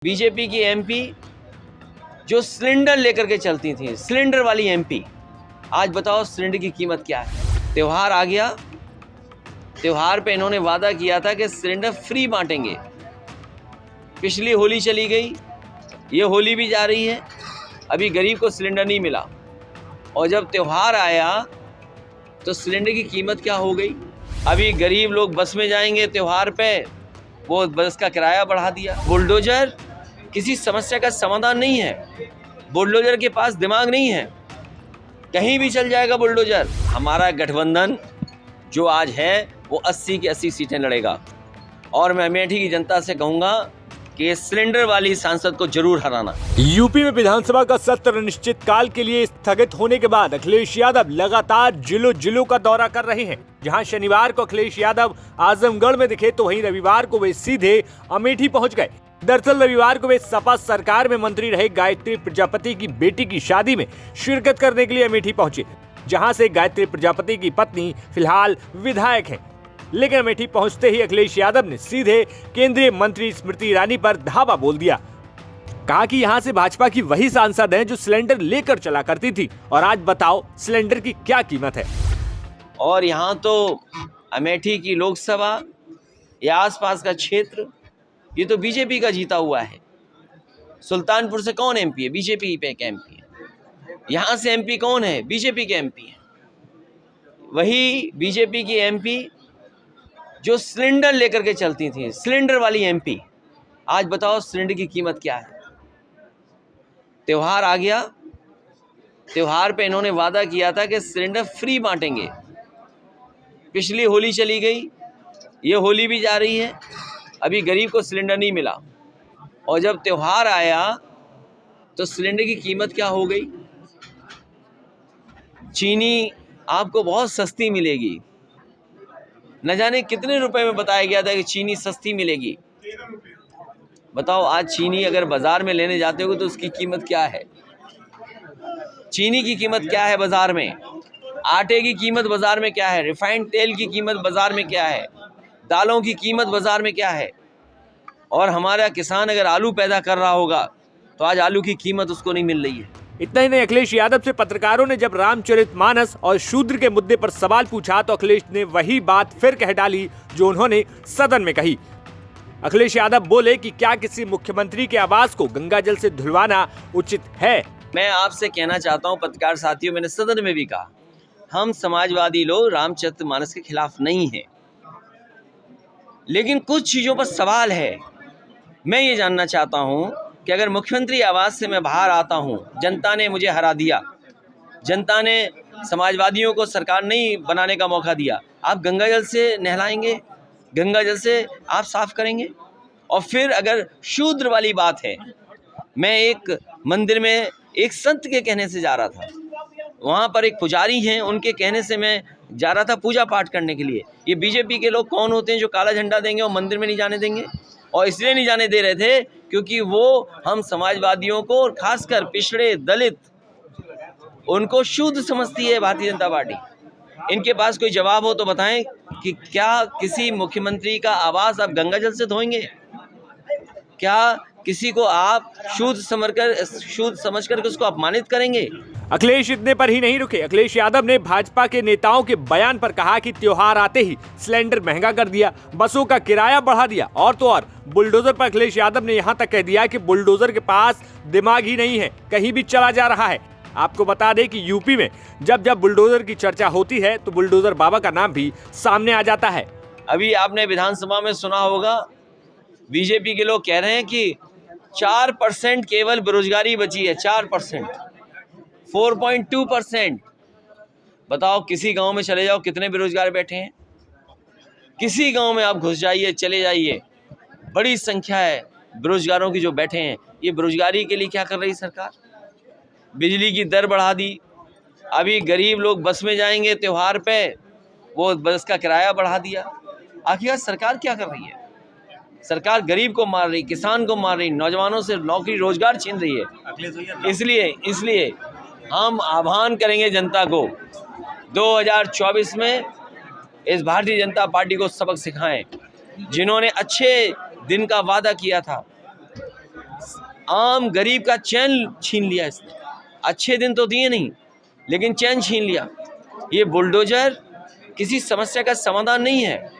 BJP की MP जो cylinder लेकर के चलती थी, सिलेंडर वाली एमपी, आज बताओ सिलेंडर की कीमत क्या है। त्योहार आ गया, त्योहार पे इन्होंने वादा किया था कि सिलेंडर फ्री बांटेंगे। पिछली होली चली गई, ये होली भी जा रही है, अभी गरीब को सिलेंडर नहीं मिला। और जब त्योहार आया तो सिलेंडर की कीमत क्या हो गई। अभी गरीब लोग बस में जाएंगे त्योहार पे, वो बस का किराया बढ़ा दिया। बुलडोजर किसी समस्या का समाधान नहीं है, बुलडोजर के पास दिमाग नहीं है, कहीं भी चल जाएगा बुलडोजर। हमारा गठबंधन जो आज है वो 80 की 80 सीटें लड़ेगा और मैं अमेठी की जनता से कहूंगा कि सिलेंडर वाली सांसद को जरूर हराना। यूपी में विधानसभा का सत्र अनिश्चित काल के लिए स्थगित होने के बाद अखिलेश यादव लगातार जिलों का दौरा कर रहे हैं। जहां शनिवार को अखिलेश यादव आजमगढ़ में दिखे तो वहीं रविवार को वे सीधे अमेठी पहुंच गए। दरअसल रविवार को वे सपा सरकार में मंत्री रहे गायत्री प्रजापति की बेटी की शादी में शिरकत करने के लिए अमेठी पहुंचे, जहां से गायत्री प्रजापति की पत्नी फिलहाल विधायक हैं। लेकिन अमेठी पहुंचते ही अखिलेश यादव ने सीधे केंद्रीय मंत्री स्मृति ईरानी पर धावा बोल दिया। कहा कि यहां से भाजपा की वही सांसद हैं जो सिलेंडर लेकर चला करती थी, और आज बताओ सिलेंडर की क्या कीमत है। और यहाँ तो अमेठी की लोकसभा या आसपास का क्षेत्र ये तो बीजेपी का जीता हुआ है। सुल्तानपुर से कौन एमपी है? बीजेपी पे एक एमपी है। यहाँ से एमपी कौन है? बीजेपी के एमपी है। वही बीजेपी की एमपी जो सिलेंडर लेकर के चलती थी, सिलेंडर वाली एमपी, आज बताओ सिलेंडर की कीमत क्या है। त्योहार आ गया, त्योहार पे इन्होंने वादा किया था कि सिलेंडर फ्री बांटेंगे। पिछली होली चली गई, ये होली भी जा रही है, अभी गरीब को सिलेंडर नहीं मिला। और जब त्योहार आया तो सिलेंडर की कीमत क्या हो गई। चीनी आपको बहुत सस्ती मिलेगी, न जाने कितने रुपए में बताया गया था कि चीनी सस्ती मिलेगी। बताओ आज चीनी अगर बाजार में लेने जाते हो तो उसकी कीमत क्या है। चीनी की कीमत क्या है बाजार में, आटे की कीमत बाजार में क्या है, रिफाइंड तेल की कीमत बाजार में क्या है, दालों की कीमत बाजार में क्या है। और हमारा किसान अगर आलू पैदा कर रहा होगा तो आज आलू की कीमत उसको नहीं मिल रही है। इतना ही नहीं, अखिलेश यादव से पत्रकारों ने जब रामचरितमानस और शूद्र के मुद्दे पर सवाल पूछा तो अखिलेश ने वही बात फिर कह डाली जो उन्होंने सदन में कही। अखिलेश यादव बोले कि क्या किसी मुख्यमंत्री के आवास को गंगाजल से धुलवाना उचित है। मैं आपसे कहना चाहता हूं पत्रकार साथियों, मैंने सदन में भी कहा, हम समाजवादी लोग रामचरितमानस के खिलाफ नहीं हैं, लेकिन कुछ चीजों पर सवाल है। मैं ये जानना चाहता हूं कि अगर मुख्यमंत्री आवास से मैं बाहर आता हूं, जनता ने मुझे हरा दिया, जनता ने समाजवादियों को सरकार नहीं बनाने का मौका दिया, आप गंगाजल से नहलाएंगे, गंगाजल से आप साफ करेंगे। और फिर अगर शूद्र वाली बात है, मैं एक मंदिर में एक संत के कहने से जा रहा था, वहाँ पर एक पुजारी हैं, उनके कहने से मैं जा रहा था पूजा पाठ करने के लिए। ये बीजेपी के लोग कौन होते हैं जो काला झंडा देंगे और मंदिर में नहीं जाने देंगे। और इसलिए नहीं जाने दे रहे थे क्योंकि वो हम समाजवादियों को और खासकर पिछड़े दलित उनको शुद्ध समझती है भारतीय जनता पार्टी। इनके पास कोई जवाब हो तो बताएं कि क्या किसी मुख्यमंत्री का आवास आप गंगाजल से धोएंगे? क्या किसी को आप शुद्ध समझकर उसको अपमानित करेंगे? अखिलेश इतने पर ही नहीं रुके। अखिलेश यादव ने भाजपा के नेताओं के बयान पर कहा कि त्योहार आते ही सिलेंडर महंगा कर दिया, बसों का किराया बढ़ा दिया, और तो और बुलडोजर पर अखिलेश यादव ने यहां तक कह दिया कि बुलडोजर के पास दिमाग ही नहीं है, कहीं भी चला जा रहा है। आपको बता दें कि यूपी में जब जब बुलडोजर की चर्चा होती है तो बुलडोजर बाबा का नाम भी सामने आ जाता है। अभी आपने विधानसभा में सुना होगा, बीजेपी के लोग कह रहे हैं कि 4% केवल बेरोजगारी बची है, 4%, 4.2%। बताओ किसी गांव में चले जाओ कितने बेरोजगार बैठे हैं। किसी गांव में आप घुस जाइए, चले जाइए, बड़ी संख्या है बेरोजगारों की जो बैठे हैं। ये बेरोजगारी के लिए क्या कर रही सरकार? बिजली की दर बढ़ा दी, अभी गरीब लोग बस में जाएंगे त्योहार पे, वो बस का किराया बढ़ा दिया। आखिर सरकार क्या कर रही है? सरकार गरीब को मार रही, किसान को मार रही, नौजवानों से नौकरी रोजगार छीन रही है। इसलिए हम आह्वान करेंगे जनता को, 2024 में इस भारतीय जनता पार्टी को सबक सिखाएं, जिन्होंने अच्छे दिन का वादा किया था, आम गरीब का चैन छीन लिया इसने। अच्छे दिन तो दिए नहीं, लेकिन चैन छीन लिया। ये बुलडोजर किसी समस्या का समाधान नहीं है।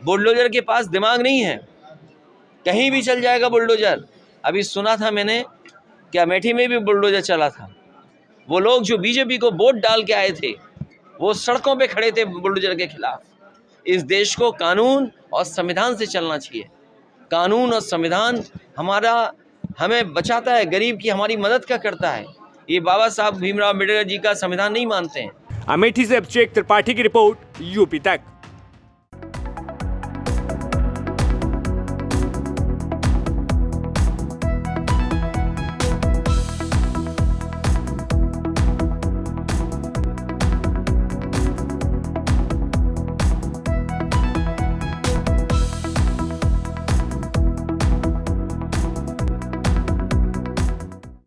बुलडोजर के पास दिमाग नहीं है, कहीं भी चल जाएगा बुलडोजर। अभी सुना था मैंने कि अमेठी में भी बुलडोजर चला था। वो लोग जो बीजेपी को वोट डाल के आए थे, वो सड़कों पे खड़े थे बुलडोजर के खिलाफ। इस देश को कानून और संविधान से चलना चाहिए। कानून और संविधान हमें बचाता है, गरीब की हमारी मदद का करता है। ये बाबा साहब भीमराव अम्बेडकर जी का संविधान नहीं मानते हैं। अमेठी से अभिषेक त्रिपाठी की रिपोर्ट, यूपी तक।